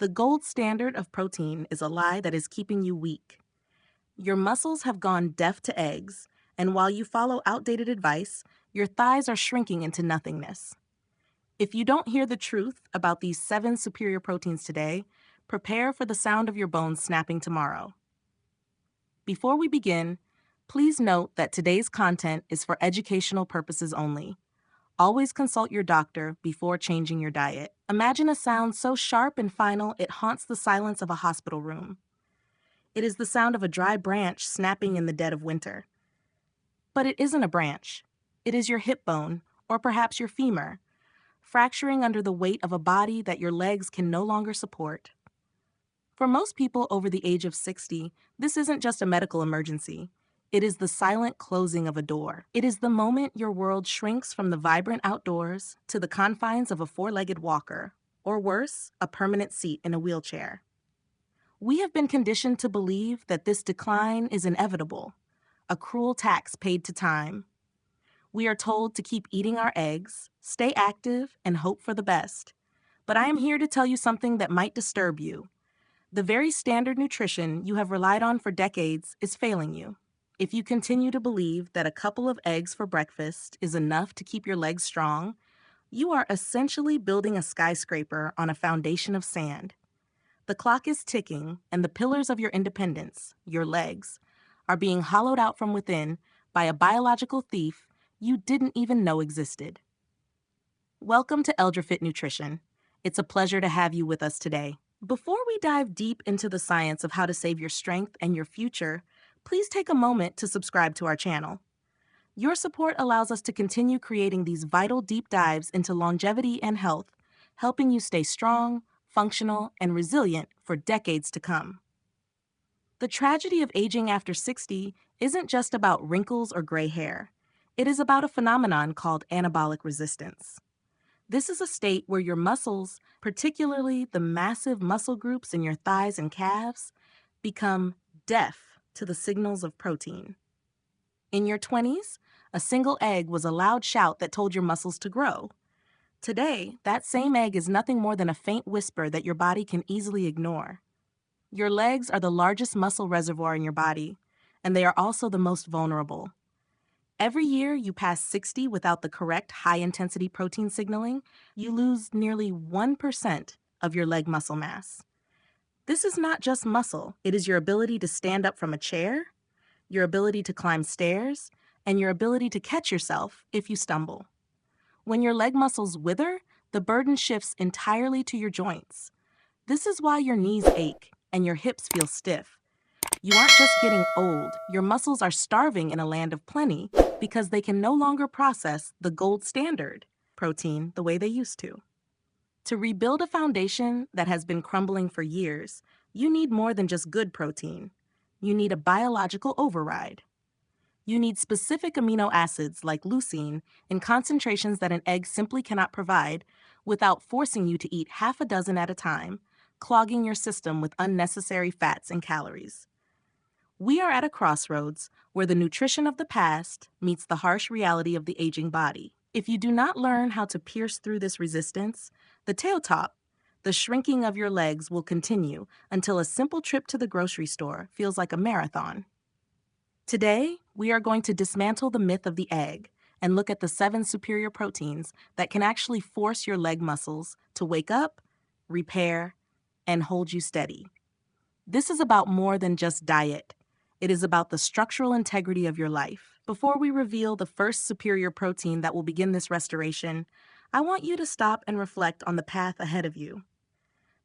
The gold standard of protein is a lie that is keeping you weak. Your muscles have gone deaf to eggs, and while you follow outdated advice, your thighs are shrinking into nothingness. If you don't hear the truth about these 7 superior proteins today, prepare for the sound of your bones snapping tomorrow. Before we begin, please note that today's content is for educational purposes only. Always consult your doctor before changing your diet. Imagine a sound so sharp and final it haunts the silence of a hospital room. It is the sound of a dry branch snapping in the dead of winter. But it isn't a branch. It is your hip bone, or perhaps your femur, fracturing under the weight of a body that your legs can no longer support. For most people over the age of 60, this isn't just a medical emergency. It is the silent closing of a door. It is the moment your world shrinks from the vibrant outdoors to the confines of a 4-legged walker, or worse, a permanent seat in a wheelchair. We have been conditioned to believe that this decline is inevitable, a cruel tax paid to time. We are told to keep eating our eggs, stay active, and hope for the best. But I am here to tell you something that might disturb you. The very standard nutrition you have relied on for decades is failing you. If you continue to believe that a couple of eggs for breakfast is enough to keep your legs strong, you are essentially building a skyscraper on a foundation of sand. The clock is ticking, and the pillars of your independence, your legs, are being hollowed out from within by a biological thief you didn't even know existed. Welcome to EldraFit Nutrition. It's a pleasure to have you with us today. Before we dive deep into the science of how to save your strength and your future, please take a moment to subscribe to our channel. Your support allows us to continue creating these vital deep dives into longevity and health, helping you stay strong, functional, and resilient for decades to come. The tragedy of aging after 60 isn't just about wrinkles or gray hair. It is about a phenomenon called anabolic resistance. This is a state where your muscles, particularly the massive muscle groups in your thighs and calves, become deaf to the signals of protein. In your 20s, a single egg was a loud shout that told your muscles to grow. Today, that same egg is nothing more than a faint whisper that your body can easily ignore. Your legs are the largest muscle reservoir in your body, and they are also the most vulnerable. Every year you pass 60 without the correct high-intensity protein signaling, you lose nearly 1% of your leg muscle mass. This is not just muscle. It is your ability to stand up from a chair, your ability to climb stairs, and your ability to catch yourself if you stumble. When your leg muscles wither, the burden shifts entirely to your joints. This is why your knees ache and your hips feel stiff. You aren't just getting old, your muscles are starving in a land of plenty because they can no longer process the gold standard protein the way they used to. To rebuild a foundation that has been crumbling for years, you need more than just good protein. You need a biological override. You need specific amino acids like leucine in concentrations that an egg simply cannot provide without forcing you to eat half a dozen at a time, clogging your system with unnecessary fats and calories. We are at a crossroads where the nutrition of the past meets the harsh reality of the aging body. If you do not learn how to pierce through this resistance, the tailtop, the shrinking of your legs will continue until a simple trip to the grocery store feels like a marathon. Today, we are going to dismantle the myth of the egg and look at the 7 superior proteins that can actually force your leg muscles to wake up, repair, and hold you steady. This is about more than just diet. It is about the structural integrity of your life. Before we reveal the first superior protein that will begin this restoration, I want you to stop and reflect on the path ahead of you.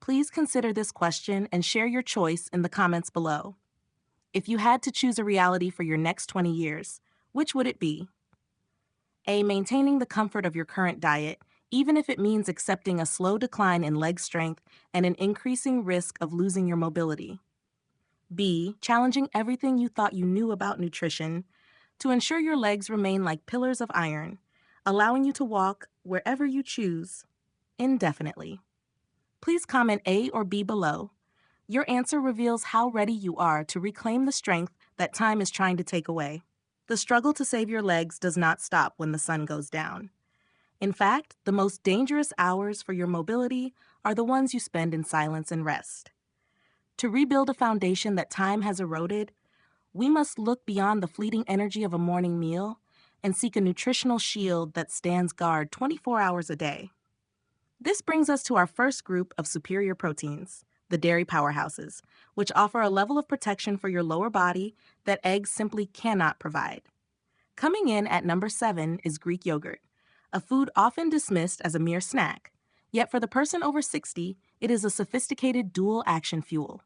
Please consider this question and share your choice in the comments below. If you had to choose a reality for your next 20 years, which would it be? A. Maintaining the comfort of your current diet, even if it means accepting a slow decline in leg strength and an increasing risk of losing your mobility. B. Challenging everything you thought you knew about nutrition to ensure your legs remain like pillars of iron, allowing you to walk wherever you choose, indefinitely. Please comment A or B below. Your answer reveals how ready you are to reclaim the strength that time is trying to take away. The struggle to save your legs does not stop when the sun goes down. In fact, the most dangerous hours for your mobility are the ones you spend in silence and rest. To rebuild a foundation that time has eroded, we must look beyond the fleeting energy of a morning meal and seek a nutritional shield that stands guard 24 hours a day. This brings us to our first group of superior proteins, the dairy powerhouses, which offer a level of protection for your lower body that eggs simply cannot provide. Coming in at number 7 is Greek yogurt, a food often dismissed as a mere snack. Yet for the person over 60, it is a sophisticated dual-action fuel.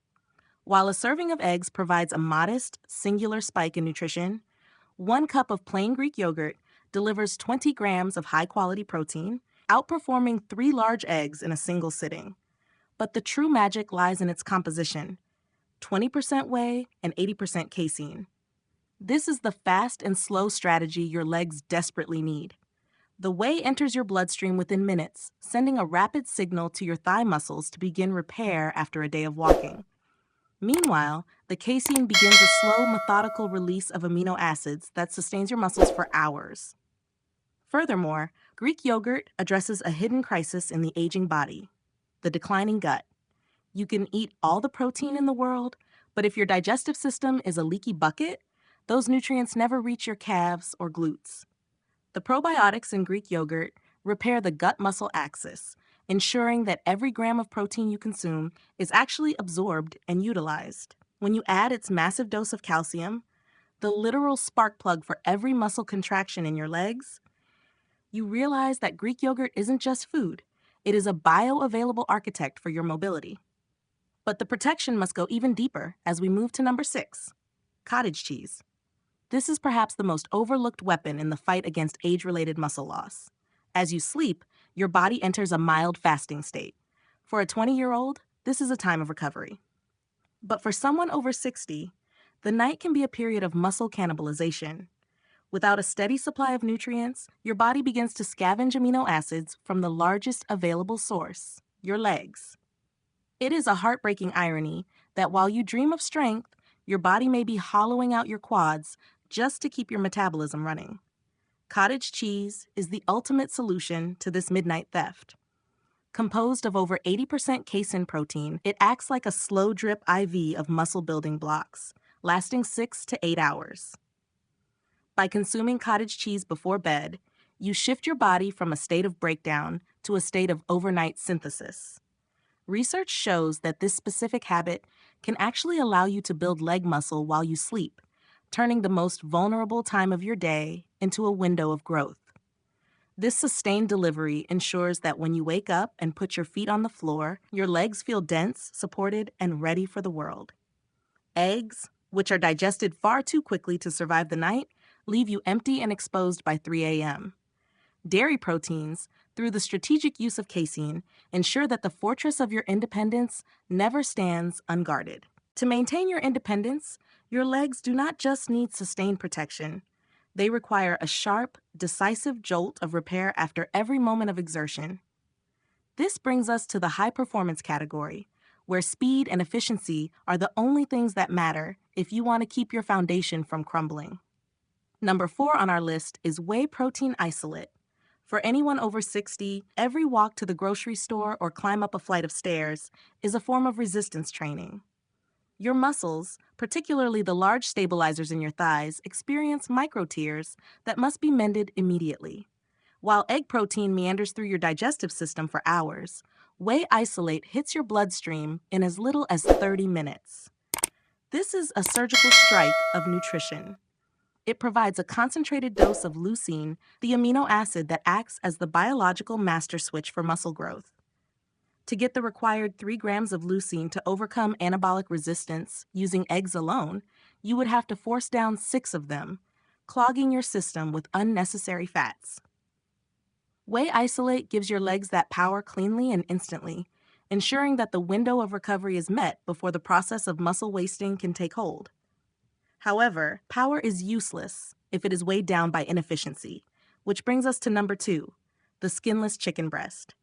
While a serving of eggs provides a modest, singular spike in nutrition, 1 cup of plain Greek yogurt delivers 20 grams of high-quality protein, outperforming 3 large eggs in a single sitting. But the true magic lies in its composition: 20% whey and 80% casein. This is the fast and slow strategy your legs desperately need. The whey enters your bloodstream within minutes, sending a rapid signal to your thigh muscles to begin repair after a day of walking. Meanwhile, the casein begins a slow, methodical release of amino acids that sustains your muscles for hours. Furthermore, Greek yogurt addresses a hidden crisis in the aging body: the declining gut. You can eat all the protein in the world, but if your digestive system is a leaky bucket, those nutrients never reach your calves or glutes. The probiotics in Greek yogurt repair the gut-muscle axis, ensuring that every gram of protein you consume is actually absorbed and utilized. When you add its massive dose of calcium, the literal spark plug for every muscle contraction in your legs, you realize that Greek yogurt isn't just food. It is a bioavailable architect for your mobility. But the protection must go even deeper as we move to number 6, cottage cheese. This is perhaps the most overlooked weapon in the fight against age-related muscle loss. As you sleep, your body enters a mild fasting state. For a 20-year-old, this is a time of recovery. But for someone over 60, the night can be a period of muscle cannibalization. Without a steady supply of nutrients, your body begins to scavenge amino acids from the largest available source, your legs. It is a heartbreaking irony that while you dream of strength, your body may be hollowing out your quads just to keep your metabolism running. Cottage cheese is the ultimate solution to this midnight theft. Composed of over 80% casein protein, it acts like a slow drip IV of muscle-building blocks, lasting 6 to 8 hours. By consuming cottage cheese before bed, you shift your body from a state of breakdown to a state of overnight synthesis. Research shows that this specific habit can actually allow you to build leg muscle while you sleep, turning the most vulnerable time of your day into a window of growth. This sustained delivery ensures that when you wake up and put your feet on the floor, your legs feel dense, supported, and ready for the world. Eggs, which are digested far too quickly to survive the night, leave you empty and exposed by 3 a.m. Dairy proteins, through the strategic use of casein, ensure that the fortress of your independence never stands unguarded. To maintain your independence, your legs do not just need sustained protection. They require a sharp, decisive jolt of repair after every moment of exertion. This brings us to the high-performance category, where speed and efficiency are the only things that matter if you want to keep your foundation from crumbling. Number 4 on our list is whey protein isolate. For anyone over 60, every walk to the grocery store or climb up a flight of stairs is a form of resistance training. Your muscles, particularly the large stabilizers in your thighs, experience micro-tears that must be mended immediately. While egg protein meanders through your digestive system for hours, whey isolate hits your bloodstream in as little as 30 minutes. This is a surgical strike of nutrition. It provides a concentrated dose of leucine, the amino acid that acts as the biological master switch for muscle growth. To get the required 3 grams of leucine to overcome anabolic resistance using eggs alone, you would have to force down 6 of them, clogging your system with unnecessary fats. Whey isolate gives your legs that power cleanly and instantly, ensuring that the window of recovery is met before the process of muscle wasting can take hold. However, power is useless if it is weighed down by inefficiency, which brings us to number 2, the skinless chicken breast.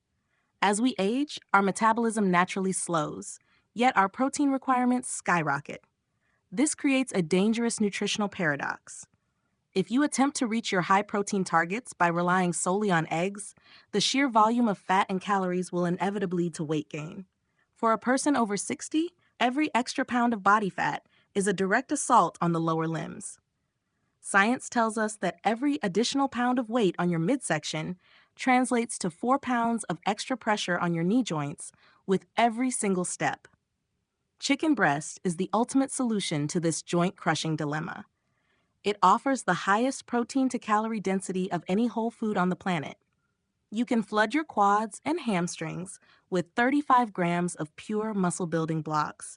As we age, our metabolism naturally slows, yet our protein requirements skyrocket. This creates a dangerous nutritional paradox. If you attempt to reach your high protein targets by relying solely on eggs, the sheer volume of fat and calories will inevitably lead to weight gain. For a person over 60, every extra pound of body fat is a direct assault on the lower limbs. Science tells us that every additional pound of weight on your midsection translates to 4 pounds of extra pressure on your knee joints with every single step. Chicken breast is the ultimate solution to this joint-crushing dilemma. It offers the highest protein to calorie density of any whole food on the planet. You can flood your quads and hamstrings with 35 grams of pure muscle-building blocks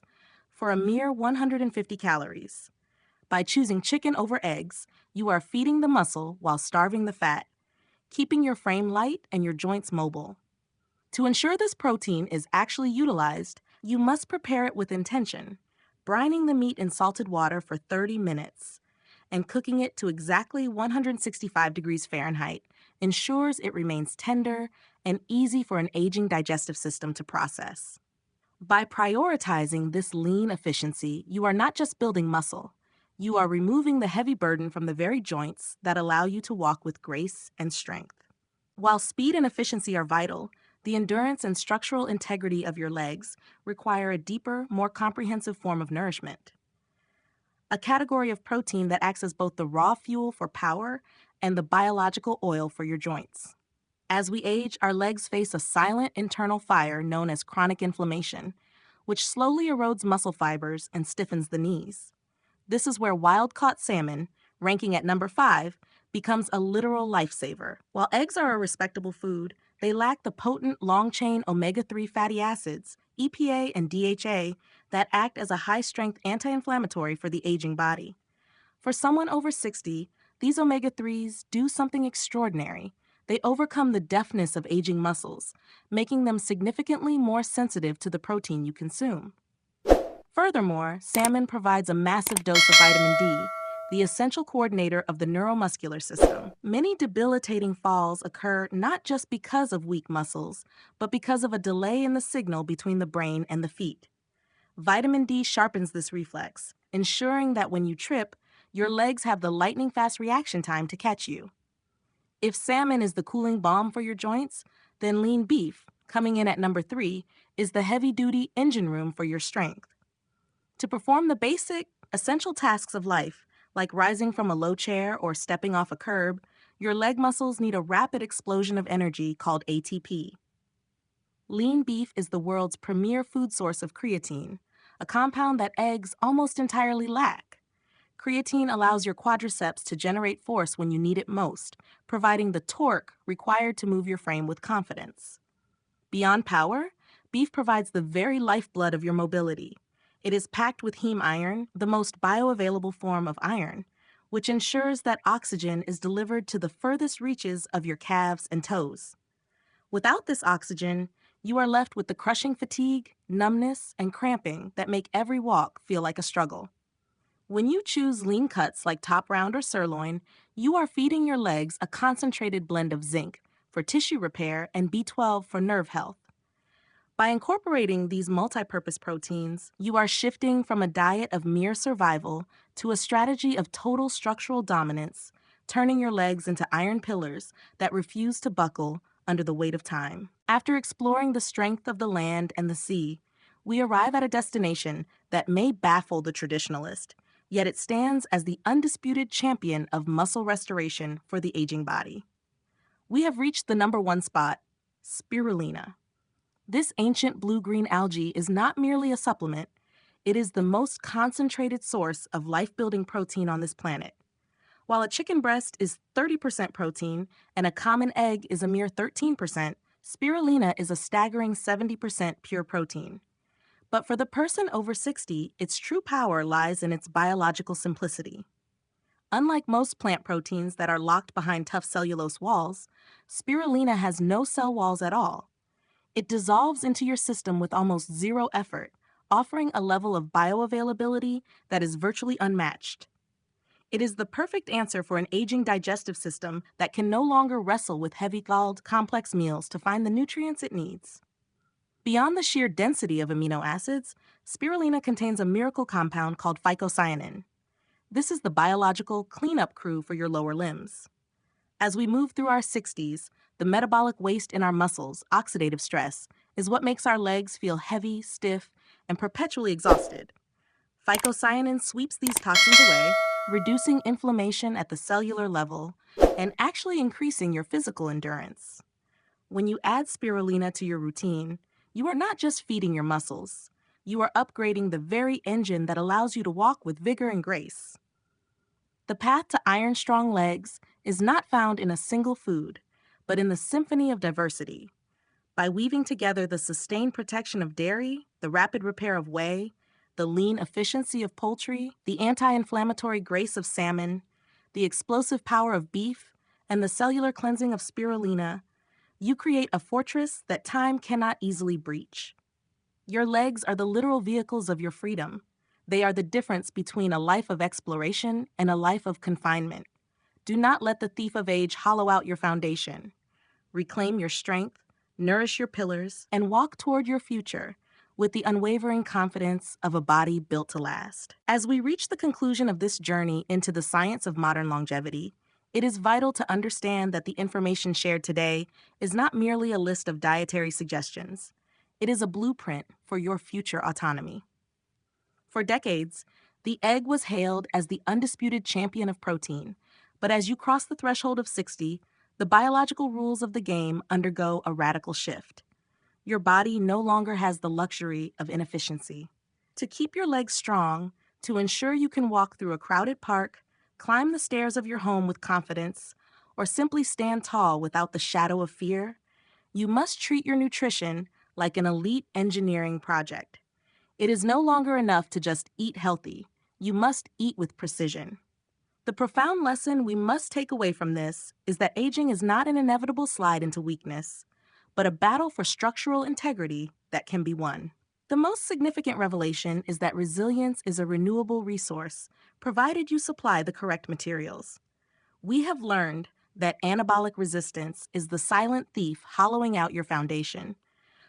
for a mere 150 calories. By choosing chicken over eggs, you are feeding the muscle while starving the fat, keeping your frame light and your joints mobile. To ensure this protein is actually utilized, you must prepare it with intention, brining the meat in salted water for 30 minutes and cooking it to exactly 165 degrees Fahrenheit ensures it remains tender and easy for an aging digestive system to process. By prioritizing this lean efficiency, you are not just building muscle, you are removing the heavy burden from the very joints that allow you to walk with grace and strength. While speed and efficiency are vital, the endurance and structural integrity of your legs require a deeper, more comprehensive form of nourishment. A category of protein that acts as both the raw fuel for power and the biological oil for your joints. As we age, our legs face a silent internal fire known as chronic inflammation, which slowly erodes muscle fibers and stiffens the knees. This is where wild-caught salmon, ranking at number 5, becomes a literal lifesaver. While eggs are a respectable food, they lack the potent long-chain omega-3 fatty acids, EPA and DHA, that act as a high-strength anti-inflammatory for the aging body. For someone over 60, these omega-3s do something extraordinary. They overcome the deafness of aging muscles, making them significantly more sensitive to the protein you consume. Furthermore, salmon provides a massive dose of vitamin D, the essential coordinator of the neuromuscular system. Many debilitating falls occur not just because of weak muscles, but because of a delay in the signal between the brain and the feet. Vitamin D sharpens this reflex, ensuring that when you trip, your legs have the lightning-fast reaction time to catch you. If salmon is the cooling balm for your joints, then lean beef, coming in at number 3, is the heavy-duty engine room for your strength. To perform the basic, essential tasks of life, like rising from a low chair or stepping off a curb, your leg muscles need a rapid explosion of energy called ATP. Lean beef is the world's premier food source of creatine, a compound that eggs almost entirely lack. Creatine allows your quadriceps to generate force when you need it most, providing the torque required to move your frame with confidence. Beyond power, beef provides the very lifeblood of your mobility. It is packed with heme iron, the most bioavailable form of iron, which ensures that oxygen is delivered to the furthest reaches of your calves and toes. Without this oxygen, you are left with the crushing fatigue, numbness, and cramping that make every walk feel like a struggle. When you choose lean cuts like top round or sirloin, you are feeding your legs a concentrated blend of zinc for tissue repair and B12 for nerve health. By incorporating these multi-purpose proteins, you are shifting from a diet of mere survival to a strategy of total structural dominance, turning your legs into iron pillars that refuse to buckle under the weight of time. After exploring the strength of the land and the sea, we arrive at a destination that may baffle the traditionalist, yet it stands as the undisputed champion of muscle restoration for the aging body. We have reached the number 1 spot, spirulina. This ancient blue-green algae is not merely a supplement, it is the most concentrated source of life-building protein on this planet. While a chicken breast is 30% protein and a common egg is a mere 13%, spirulina is a staggering 70% pure protein. But for the person over 60, its true power lies in its biological simplicity. Unlike most plant proteins that are locked behind tough cellulose walls, spirulina has no cell walls at all. It dissolves into your system with almost zero effort, offering a level of bioavailability that is virtually unmatched. It is the perfect answer for an aging digestive system that can no longer wrestle with heavy-galled, complex meals to find the nutrients it needs. Beyond the sheer density of amino acids, spirulina contains a miracle compound called phycocyanin. This is the biological cleanup crew for your lower limbs. As we move through our 60s, the metabolic waste in our muscles, oxidative stress, is what makes our legs feel heavy, stiff, and perpetually exhausted. Phycocyanin sweeps these toxins away, reducing inflammation at the cellular level and actually increasing your physical endurance. When you add spirulina to your routine, you are not just feeding your muscles, you are upgrading the very engine that allows you to walk with vigor and grace. The path to iron-strong legs is not found in a single food, but in the symphony of diversity. By weaving together the sustained protection of dairy, the rapid repair of whey, the lean efficiency of poultry, the anti-inflammatory grace of salmon, the explosive power of beef, and the cellular cleansing of spirulina, you create a fortress that time cannot easily breach. Your legs are the literal vehicles of your freedom. They are the difference between a life of exploration and a life of confinement. Do not let the thief of age hollow out your foundation. Reclaim your strength, nourish your pillars, and walk toward your future with the unwavering confidence of a body built to last. As we reach the conclusion of this journey into the science of modern longevity, it is vital to understand that the information shared today is not merely a list of dietary suggestions. It is a blueprint for your future autonomy. For decades, the egg was hailed as the undisputed champion of protein, but as you cross the threshold of 60, the biological rules of the game undergo a radical shift. Your body no longer has the luxury of inefficiency. To keep your legs strong, to ensure you can walk through a crowded park, climb the stairs of your home with confidence, or simply stand tall without the shadow of fear, you must treat your nutrition like an elite engineering project. It is no longer enough to just eat healthy. You must eat with precision. The profound lesson we must take away from this is that aging is not an inevitable slide into weakness, but a battle for structural integrity that can be won. The most significant revelation is that resilience is a renewable resource, provided you supply the correct materials. We have learned that anabolic resistance is the silent thief hollowing out your foundation.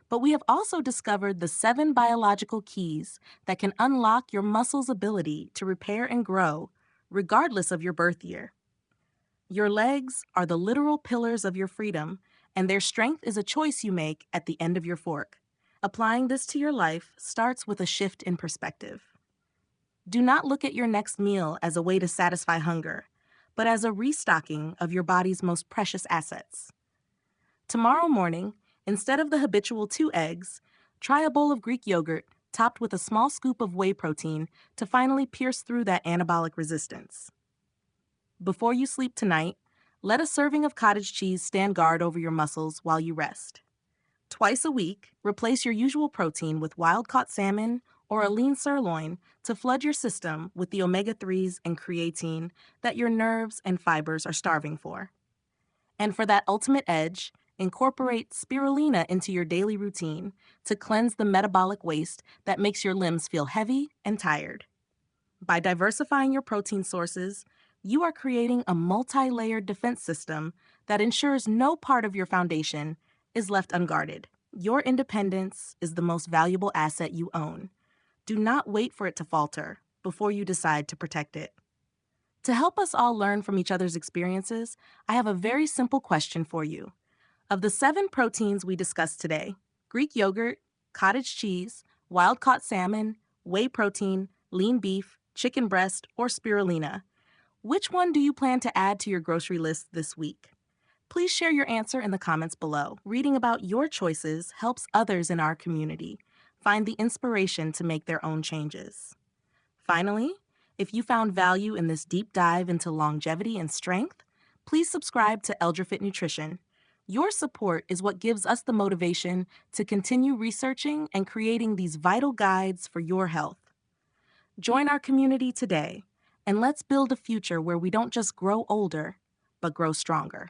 But we have also discovered the 7 biological keys that can unlock your muscles' ability to repair and grow, regardless of your birth year. Your legs are the literal pillars of your freedom, and their strength is a choice you make at the end of your fork. Applying this to your life starts with a shift in perspective. Do not look at your next meal as a way to satisfy hunger, but as a restocking of your body's most precious assets. Tomorrow morning, instead of the habitual 2 eggs, try a bowl of Greek yogurt topped with a small scoop of whey protein to finally pierce through that anabolic resistance. Before you sleep tonight, let a serving of cottage cheese stand guard over your muscles while you rest. Twice a week, replace your usual protein with wild-caught salmon or a lean sirloin to flood your system with the omega-3s and creatine that your nerves and fibers are starving for. And for that ultimate edge, incorporate spirulina into your daily routine to cleanse the metabolic waste that makes your limbs feel heavy and tired. By diversifying your protein sources, you are creating a multi-layered defense system that ensures no part of your foundation is left unguarded. Your independence is the most valuable asset you own. Do not wait for it to falter before you decide to protect it. To help us all learn from each other's experiences, I have a very simple question for you. Of the 7 proteins we discussed today, Greek yogurt, cottage cheese, wild-caught salmon, whey protein, lean beef, chicken breast, or spirulina, which one do you plan to add to your grocery list this week? Please share your answer in the comments below. Reading about your choices helps others in our community find the inspiration to make their own changes. Finally, if you found value in this deep dive into longevity and strength, please subscribe to ElderFit Nutrition. Your support is what gives us the motivation to continue researching and creating these vital guides for your health. Join our community today, and let's build a future where we don't just grow older, but grow stronger.